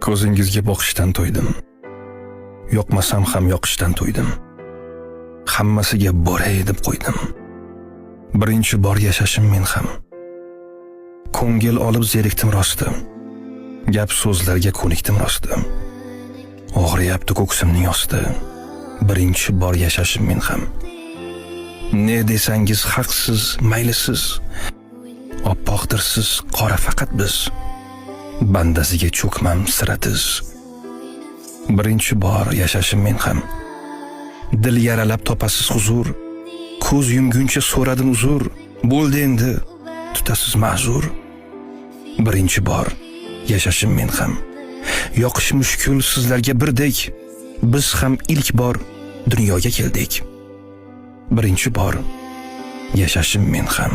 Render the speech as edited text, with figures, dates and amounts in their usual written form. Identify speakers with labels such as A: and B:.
A: Ko'zingizga boqishdan to'ydim. Yoqmasam ham yoqishdan to'ydim. Hammasiga boray deb qo'ydim. Birinchi bor yashashim men ham. Ko'ngil olib zerikdim rosti. Gap so'zlarga ko'nikdim rosti. Og'riyapti ko'ksimning osti. Birinchi bor yashashim men ham. Ne desangiz haqsiz, maylisiz. Oppoqdirsiz, qora faqat biz. Bandasiga cho'kmam siratiz. Birinchi bor yashashim men ham. Dil yaralab topasiz huzur. Ko'z yumguncha so'radim uzr. Bo'ldi endi, tutasiz ma'zur. Birinchi bor yashashim men ham. Yoqish mushkul sizlarga birdek. Biz ham ilk bor dunyoga keldik. Birinchi bor yashashim men ham.